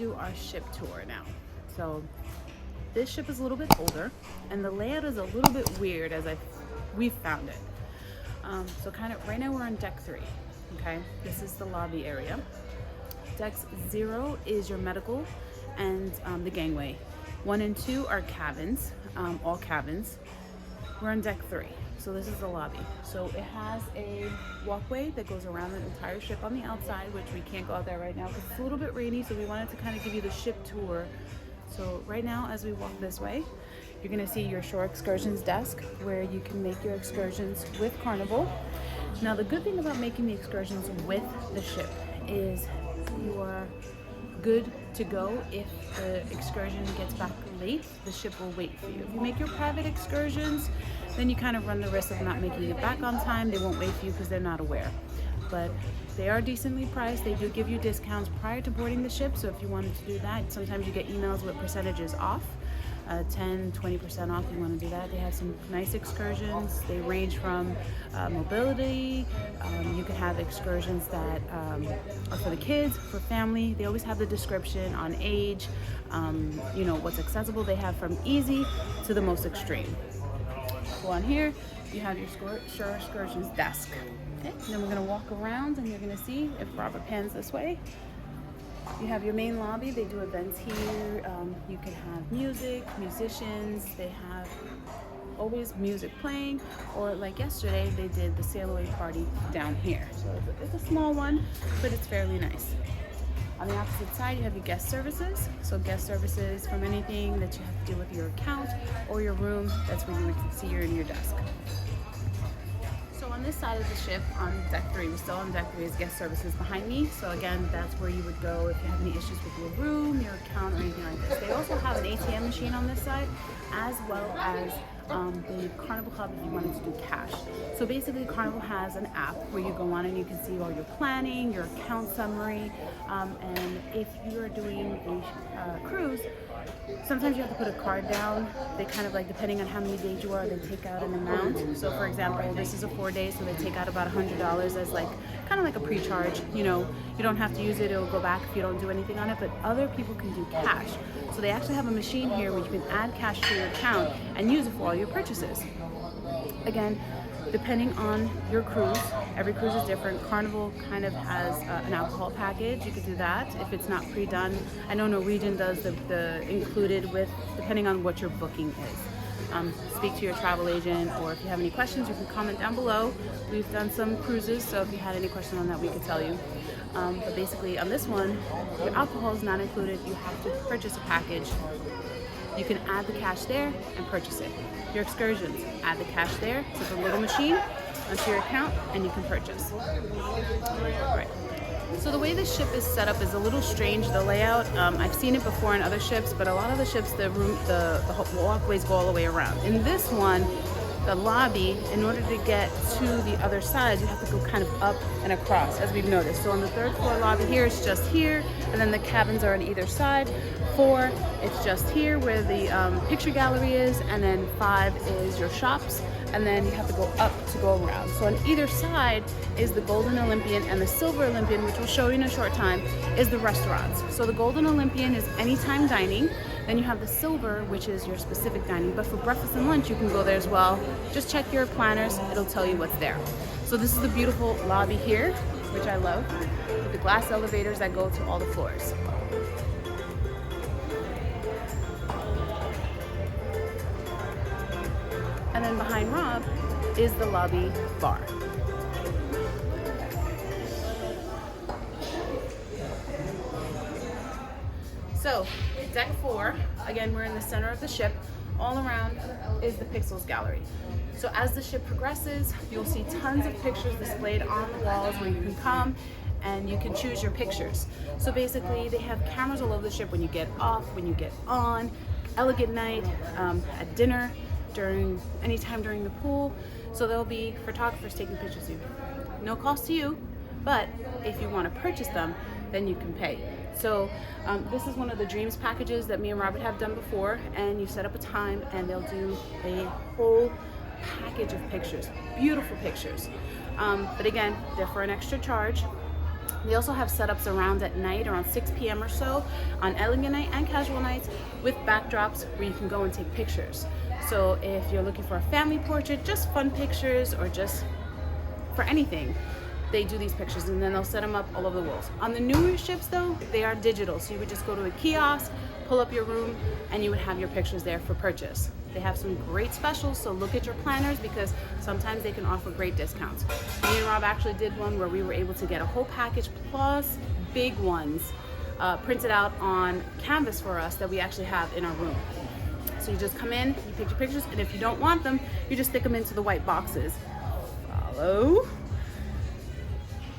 do our ship tour now. So this ship is a little bit older and the layout is a little bit weird as we've found it. So kind of right now we're on deck 3. Okay, this is the lobby area. Decks 0 is your medical and the gangway. 1 and 2 are cabins, all cabins. We're on deck 3, so this is the lobby. So it has a walkway that goes around the entire ship on the outside, which we can't go out there right now because it's a little bit rainy, so we wanted to kind of give you the ship tour. So right now, as we walk this way, you're gonna see your shore excursions desk where you can make your excursions with Carnival. Now, the good thing about making the excursions with the ship is you are good to go. If the excursion gets back late, the ship will wait for you. If you make your private excursions, then you kind of run the risk of not making it back on time. They won't wait for you because they're not aware. But they are decently priced. They do give you discounts prior to boarding the ship, so if you wanted to do that, sometimes you get emails with percentages off. 10, 20% off if you want to do that. They have some nice excursions. They range from mobility. You can have excursions that are for the kids, for family. They always have the description on age, you know, what's accessible. They have from easy to the most extreme. So on here, you have your shore excursions desk. Okay, and then we're gonna walk around and you're gonna see, if Robert pans this way, you have your main lobby. They do events here. You can have music, musicians. They have always music playing, or like yesterday, they did the sail away party down here. So it's a small one, but it's fairly nice. On the opposite side, you have your guest services. So guest services from anything that you have to do with your account or your room. That's where you would see in your desk. So on this side of the ship, on deck 3, we're still on deck 3, is guest services behind me. So again, that's where you would go if you have any issues with your room, your account, or anything like this. They also have an ATM machine on this side, as well as the Carnival Club if you wanted to do cash. So basically, Carnival has an app where you go on and you can see all your planning, your account summary, and if you are doing a cruise, sometimes you have to put a card down. They kind of like, depending on how many days you are, they take out an amount. So for example, this is a 4 day, so they take out about $100 as like, kind of like a pre-charge. You know, you don't have to use it, it'll go back if you don't do anything on it, but other people can do cash. So they actually have a machine here where you can add cash to your account and use it for all your purchases. Again, depending on your cruise, every cruise is different. Carnival kind of has an alcohol package. You could do that if it's not pre-done. I know Norwegian does the included with, depending on what your booking is. Speak to your travel agent, or if you have any questions, you can comment down below. We've done some cruises, so if you had any question on that, we could tell you. But basically on this one, your alcohol is not included. You have to purchase a package. You can add the cash there and purchase it. Your excursions, add the cash there to the little machine onto your account and you can purchase. All right. So the way this ship is set up is a little strange, the layout. I've seen it before in other ships, but a lot of the ships, the walkways go all the way around. In this one, the lobby, in order to get to the other side, you have to go kind of up and across, as we've noticed. So on the 3rd floor lobby here, it's just here, and then the cabins are on either side. 4, it's just here where the picture gallery is, and then 5 is your shops, and then you have to go up to go around. So on either side is the Golden Olympian, and the Silver Olympian, which we'll show you in a short time, is the restaurants. So the Golden Olympian is anytime dining. Then you have the Silver, which is your specific dining, but for breakfast and lunch you can go there as well. Just check your planners, it'll tell you what's there. So this is the beautiful lobby here, which I love, with the glass elevators that go to all the floors. And then behind Rob is the lobby bar. So, deck 4, again, we're in the center of the ship. All around is the Pixels Gallery. So as the ship progresses, you'll see tons of pictures displayed on the walls where you can come and you can choose your pictures. So basically, they have cameras all over the ship when you get off, when you get on, elegant night, at dinner, anytime during the pool. So there'll be photographers taking pictures of you. No cost to you, but if you want to purchase them, then you can pay. So this is one of the Dreams packages that me and Robert have done before, and you set up a time and they'll do a whole package of pictures, beautiful pictures. But again, they're for an extra charge. They also have setups around at night, around 6 p.m. or so, on elegant night and casual nights, with backdrops where you can go and take pictures. So if you're looking for a family portrait, just fun pictures, or just for anything, they do these pictures, and then they'll set them up all over the walls. On the newer ships though, they are digital. So you would just go to a kiosk, pull up your room, and you would have your pictures there for purchase. They have some great specials, so look at your planners, because sometimes they can offer great discounts. Me and Rob actually did one where we were able to get a whole package plus big ones printed out on canvas for us that we actually have in our room. So you just come in, you take your pictures, and if you don't want them, you just stick them into the white boxes. Follow.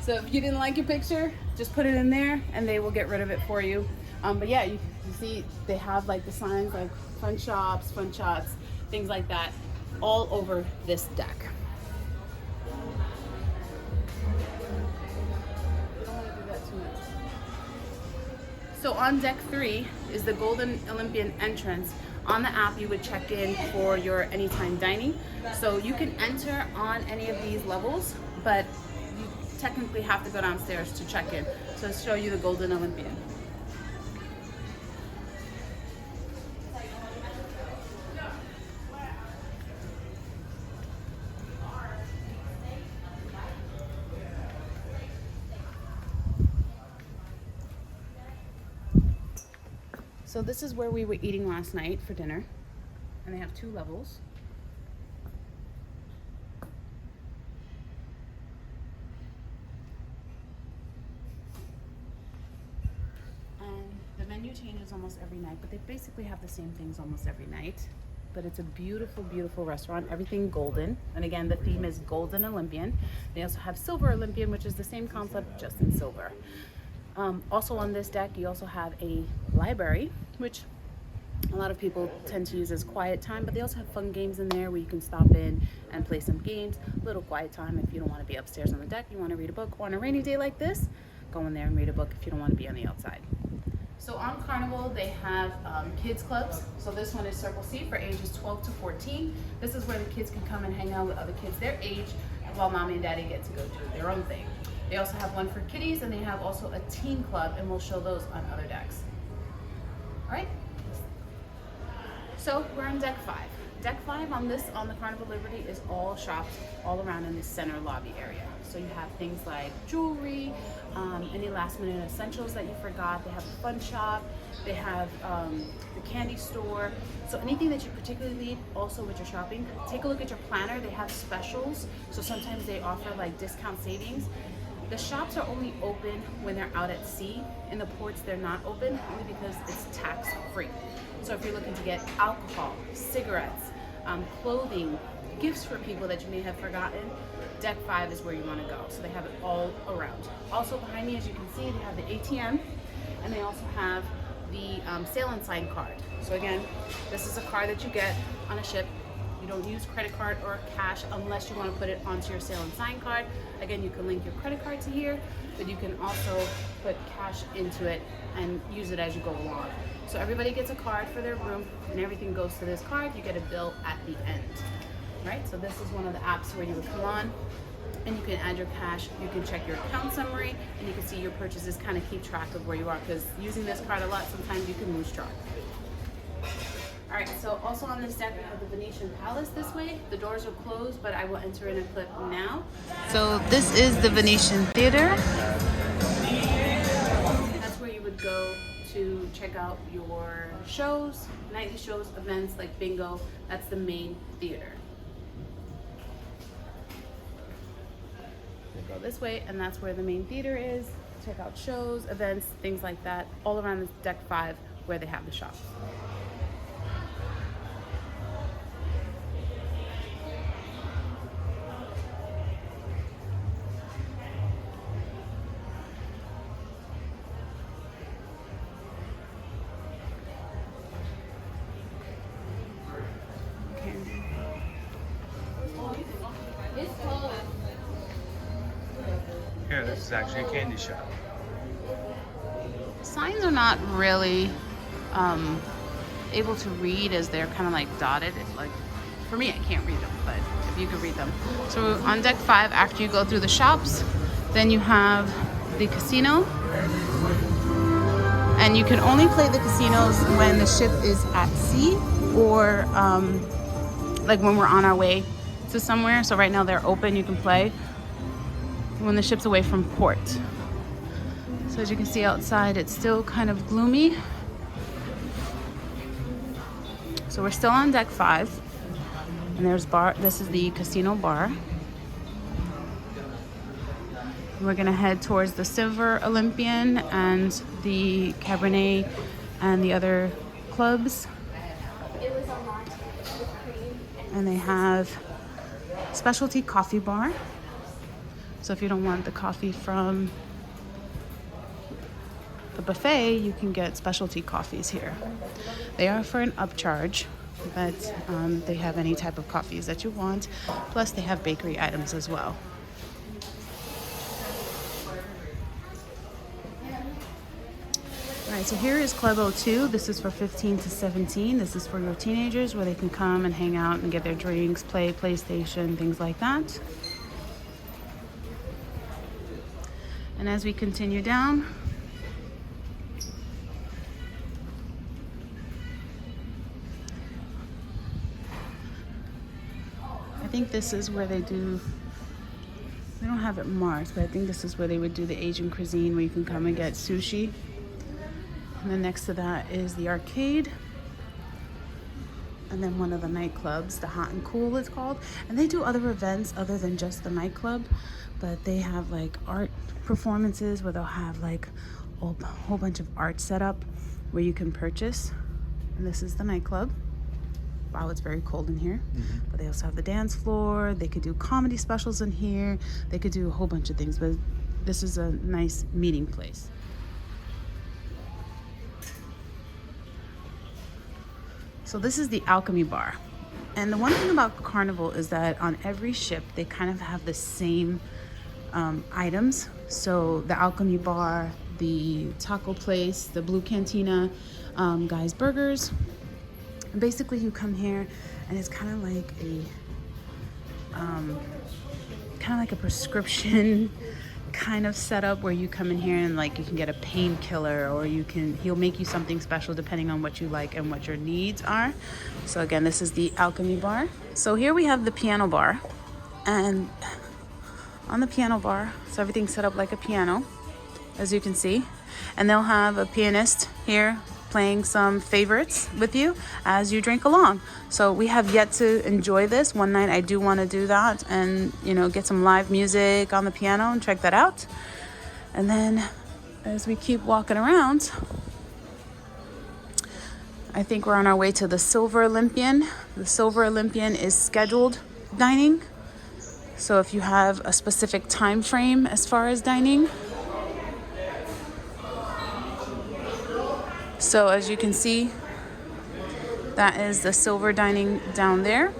So if you didn't like your picture, just put it in there and they will get rid of it for you. But yeah, you see they have like the signs like fun shops, fun shots, things like that all over this deck. I don't want to do that too much. So on deck 3 is the Golden Olympian entrance. On the app, you would check in for your anytime dining. So you can enter on any of these levels, but you technically have to go downstairs to check in. So let's show you the Golden Olympian. So this is where we were eating last night for dinner, and they have 2 levels. And the menu changes almost every night, but they basically have the same things almost every night. But it's a beautiful, beautiful restaurant, everything golden. And again, the theme is Golden Olympian. They also have Silver Olympian, which is the same concept, just in silver. Also on this deck, you also have a library, which a lot of people tend to use as quiet time, but they also have fun games in there where you can stop in and play some games. A little quiet time if you don't want to be upstairs on the deck, you want to read a book. Or on a rainy day like this, go in there and read a book if you don't want to be on the outside. So on Carnival, they have kids clubs. So this one is Circle C for ages 12 to 14. This is where the kids can come and hang out with other kids their age, while mommy and daddy get to go do their own thing. They also have one for kiddies, and they have also a teen club, and we'll show those on other decks. All right. So we're on deck 5. Deck 5 on the Carnival Liberty is all shops all around in the center lobby area. So you have things like jewelry, any last minute essentials that you forgot. They have a fun shop. They have the candy store. So anything that you particularly need also with your shopping, take a look at your planner. They have specials. So sometimes they offer like discount savings. The shops are only open when they're out at sea. In the ports, they're not open, only because it's tax free. So if you're looking to get alcohol, cigarettes, clothing, gifts for people that you may have forgotten, deck 5 is where you want to go. So they have it all around. Also behind me, as you can see, they have the ATM, and they also have the sail and sign card. So again, this is a card that you get on a ship. You don't use credit card or cash unless you want to put it onto your sail and sign card. Again, you can link your credit card to here, but you can also put cash into it and use it as you go along. So everybody gets a card for their room, and everything goes to this card. You get a bill at the end. Right? So this is one of the apps where you would come on and you can add your cash, you can check your account summary, and you can see your purchases, kind of keep track of where you are, because using this card a lot, sometimes you can lose track. All right, so also on this deck, we have the Venetian Palace this way. The doors are closed, but I will enter in a clip now. So this is the Venetian Theater. That's where you would go to check out your shows, nightly shows, events like bingo. That's the main theater. We go this way, and that's where the main theater is. Check out shows, events, things like that, all around this deck 5 where they have the shops. Here, this is actually a candy shop. Signs are not really able to read, as they're kind of like dotted. It's like, for me, I can't read them, but if you can read them. So on deck 5, after you go through the shops, then you have the casino. And you can only play the casinos when the ship is at sea or like when we're on our way to somewhere. So right now they're open, you can play when the ship's away from port. So as you can see outside, it's still kind of gloomy. So we're still on deck 5. And there's bar, this is the casino bar. We're gonna head towards the Silver Olympian and the Cabernet and the other clubs. And they have specialty coffee bar. So if you don't want the coffee from the buffet, you can get specialty coffees here. They are for an upcharge, but they have any type of coffees that you want. Plus they have bakery items as well. All right, so here is Club 02. This is for 15 to 17. This is for your teenagers where they can come and hang out and get their drinks, play PlayStation, things like that. And as we continue down, I think this is where they do, they don't have it marked, but I think this is where they would do the Asian cuisine where you can come and get sushi. And then next to that is the arcade. And then one of the nightclubs, the Hot and Cool it's called. And they do other events other than just the nightclub, but they have like art performances where they'll have like a whole bunch of art set up where you can purchase. And this is the nightclub. Wow, it's very cold in here. But they also have the dance floor. They could do comedy specials in here. They could do a whole bunch of things, but this is a nice meeting place. So this is the Alchemy bar. And the one thing about Carnival is that on every ship, they kind of have the same items. So the Alchemy bar, the taco place, the Blue Cantina, Guy's Burgers. And basically you come here and it's kind of like a prescription kind of setup where you come in here and like you can get a painkiller, or he'll make you something special depending on what you like and what your needs are. So again, this is the Alchemy bar. So here we have the piano bar, and on the piano bar, so everything's set up like a piano, as you can see, and they'll have a pianist here playing some favorites with you as you drink along. So we have yet to enjoy this. One night I do want to do that and, you know, get some live music on the piano and check that out. And then as we keep walking around, I think we're on our way to the Silver Olympian. The Silver Olympian is scheduled dining. So if you have a specific time frame as far as dining. So as you can see, that is the silver dining down there.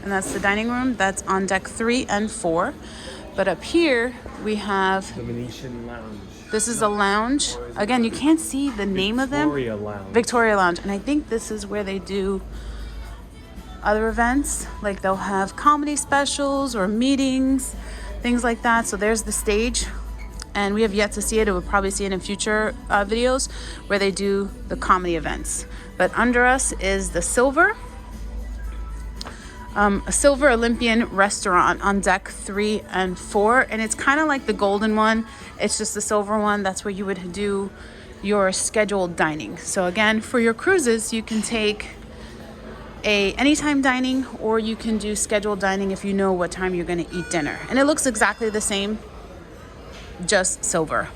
And that's the dining room. That's on deck 3 and 4. But up here, we have The Venetian Lounge. This is a lounge. Again, you can't see the name of them. Victoria Lounge. Victoria Lounge. And I think this is where they do other events. Like they'll have comedy specials or meetings, things like that. So there's the stage. And we have yet to see it. We'll probably see it in future videos where they do the comedy events. But under us is the Silver. A Silver Olympian restaurant on deck 3 and 4. And it's kind of like the golden one. It's just the silver one. That's where you would do your scheduled dining. So again, for your cruises, you can take a anytime dining, or you can do scheduled dining if you know what time you're going to eat dinner. And it looks exactly the same, just silver.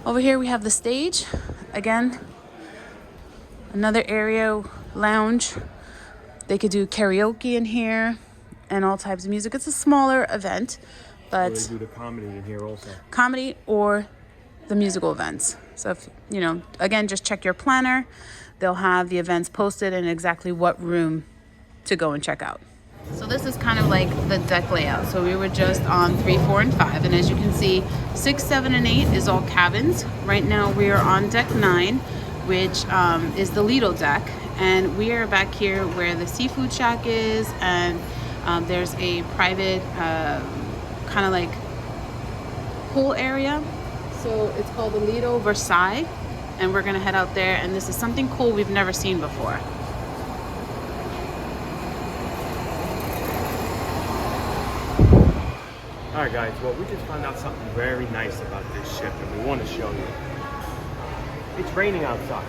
Over here we have the stage. Again, another area, lounge. They could do karaoke in here and all types of music. It's a smaller event, but They do the comedy in here also. comedy or the musical events. So if, you know, again, just check your planner. They'll have the events posted and exactly what room to go and check out. So this is kind of like the deck layout. So we were just on 3, 4, and 5. And as you can see, 6, 7, and 8 is all cabins. Right now we are on deck 9, which is the Lido deck. And we are back here where the seafood shack is. And there's a private kind of like pool area. So it's called the Lido Versailles, and we're gonna head out there, and this is something cool we've never seen before. Alright guys, well we just found out something very nice about this ship and we want to show you. It's raining outside.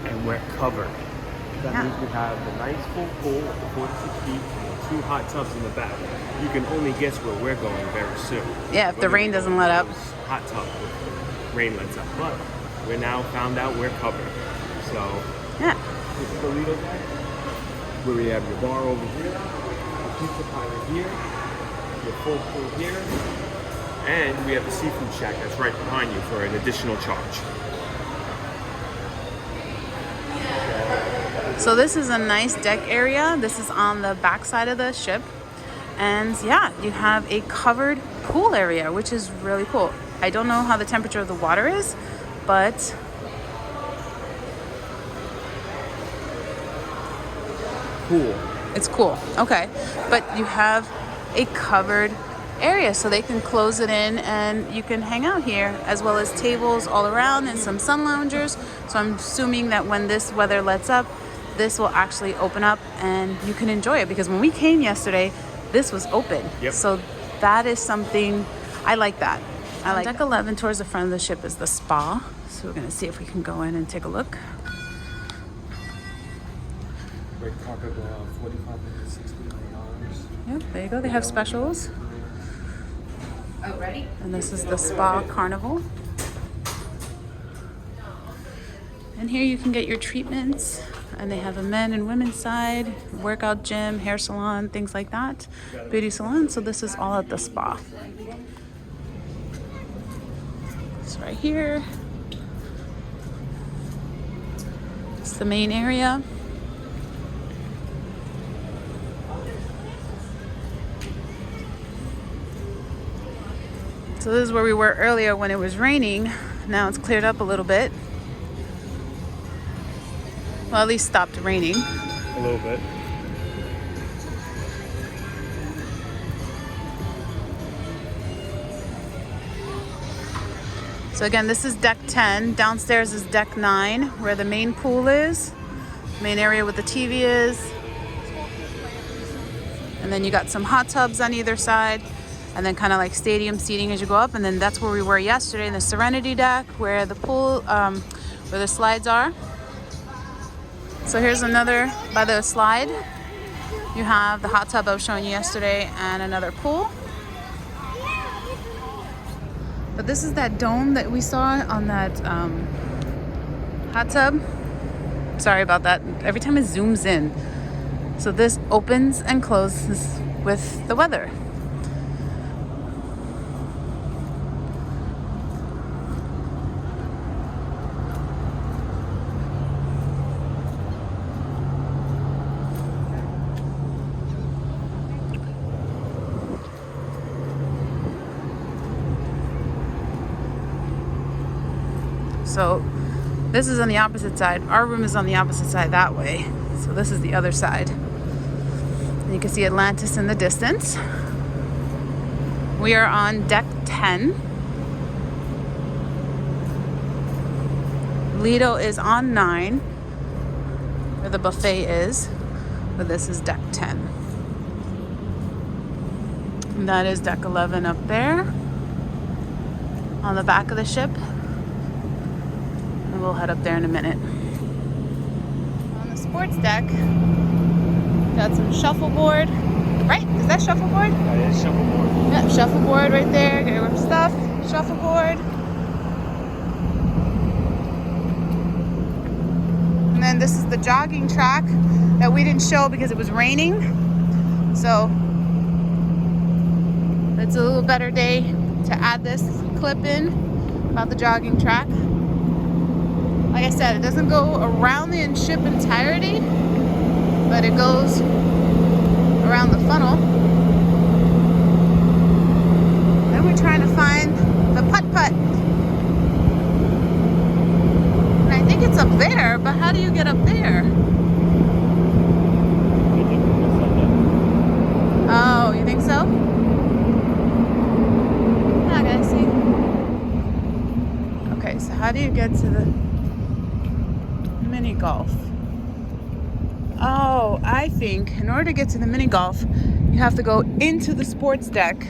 And we're covered. That means we have the nice full pool with the 46 feet and 2 hot tubs in the back. You can only guess where we're going very soon. Yeah, if the rain doesn't let up. Hot tub if the rain lets up. But we're now found out we're covered. So yeah, this is the Lido deck, where we have your bar over here, the pizza pie here, your full pool here, and we have the seafood shack that's right behind you for an additional charge. so this is a nice deck area. This is on the back side of the ship, and yeah, you have a covered pool area, which is really cool. I don't know how the temperature of the water is, but Cool. it's cool. Okay, but you have a covered area, so they can close it in and you can hang out here, as well as tables all around and some sun loungers. So I'm assuming that when this weather lets up, this will actually open up and you can enjoy it, because when we came yesterday, this was open. Yep. So that is something I like. That I like. Deck 11 towards the front of the ship is the spa, so we're gonna see if we can go in and take a look. Red carpet, $45 $69. Yep, there you go. They have specials. Oh, ready? And this is the Spa Carnival. And here you can get your treatments. And they have a men and women's side, workout gym, hair salon, things like that. Beauty salon. So this is all at the spa. It's right here. It's the main area. So this is where we were earlier when it was raining. Now it's cleared up a little bit. Well, at least stopped raining. A little bit. So again, this is deck 10. Downstairs is deck 9, where the main pool is. Main area where the TV is. And then you got some hot tubs on either side. And then kind of like stadium seating as you go up. And then that's where we were yesterday in the Serenity deck, where the pool, where the slides are. So here's another, by the slide, you have the hot tub I was showing you yesterday and another pool. But this is that dome that we saw on that hot tub. Sorry about that. Every time it zooms in. So this opens and closes with the weather. So this is on the opposite side. Our room is on the opposite side that way. So this is the other side. And you can see Atlantis in the distance. We are on deck 10. Lido is on 9, where the buffet is. But this is deck 10. And that is deck 11 up there on the back of the ship. We'll head up there in a minute. On the sports deck, got some shuffleboard. Right? Is that shuffleboard? That is shuffleboard. Yeah, shuffleboard right there. Get your stuff. Shuffleboard. And then this is the jogging track that we didn't show because it was raining. So it's a little better day to add this clip in about the jogging track. Like I said, it doesn't go around the ship entirety, but it goes around the funnel. Then we're trying to find the putt-putt. And I think it's up there, but how do you get up there? Oh, you think so? do you get to the mini golf? Oh, I think in order to get to the mini golf, you have to go into the sports deck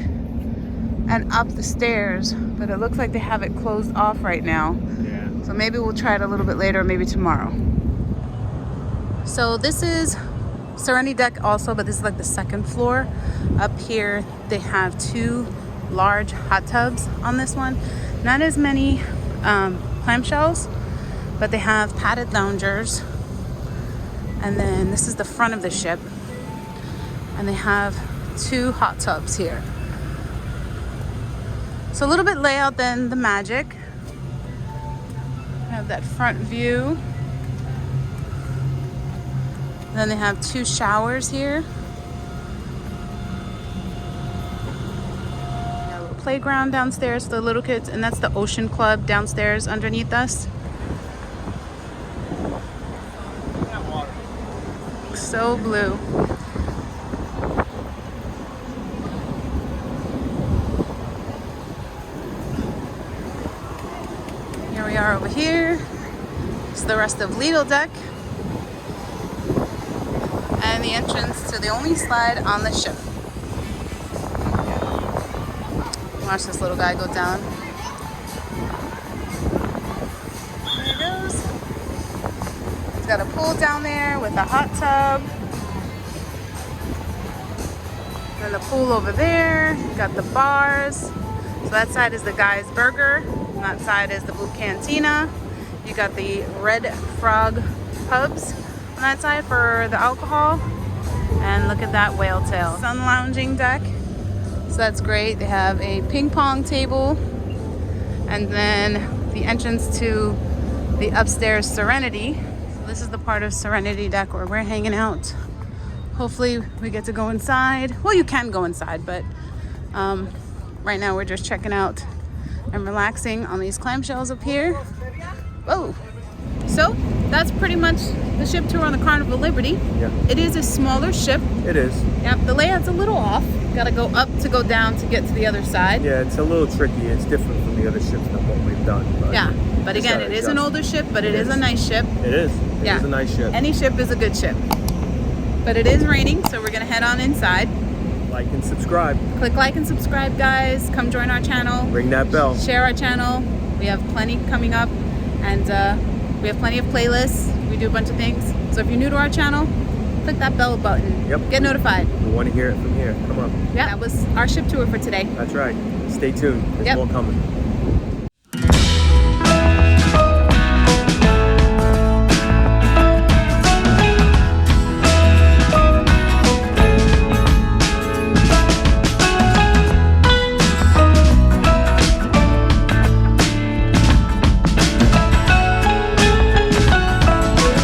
and up the stairs. But it looks like they have it closed off right now. Yeah. So maybe we'll try it a little bit later, maybe tomorrow. So this is Serenity deck also, but this is like the second floor. Up here, they have 2 large hot tubs on this one. Not as many clamshells, but they have padded loungers. And then this is the front of the ship. And they have 2 hot tubs here. So a little bit layout than the Magic. Have that front view. Then they have 2 showers here. Got a little playground downstairs for the little kids, and that's the Ocean Club downstairs underneath us. So blue. Here we are over here. It's the rest of Lido deck. And the entrance to the only slide on the ship. Watch this little guy go down. There he goes. He's got a pool down there with a hot tub. And the pool over there. Got the bars. So that side is the Guy's Burger. And that side is the Blue Cantina. You got the Red Frog Pubs on that side for the alcohol. And look at that whale tail. Sun lounging deck. So that's great. They have a ping pong table. And then the entrance to the upstairs Serenity. So this is the part of Serenity deck where we're hanging out. Hopefully we get to go inside. Well, you can go inside, but right now we're just checking out and relaxing on these clamshells up here. Whoa. So that's pretty much the ship tour on the Carnival Liberty. Yeah. It is a smaller ship. It is. Yep, the layout's a little off. Got to go up to go down to get to the other side. Yeah, it's a little tricky. It's different from the other ships than what we've done. But Yeah, but just again, gotta it is an adjust. older ship, but it is is. a nice ship. It is. It Yeah. is a nice ship. Any ship is a good ship. But it is raining, so we're gonna head on inside. Like and subscribe. Click like and subscribe, guys. Come join our channel. Ring that bell. Share our channel. We have plenty coming up, and we have plenty of playlists. We do a bunch of things. So if you're new to our channel, click that bell button. Yep. Get notified. We want to hear it from here. Come on. Yeah, that was our ship tour for today. That's right. Stay tuned. There's Yep. more coming.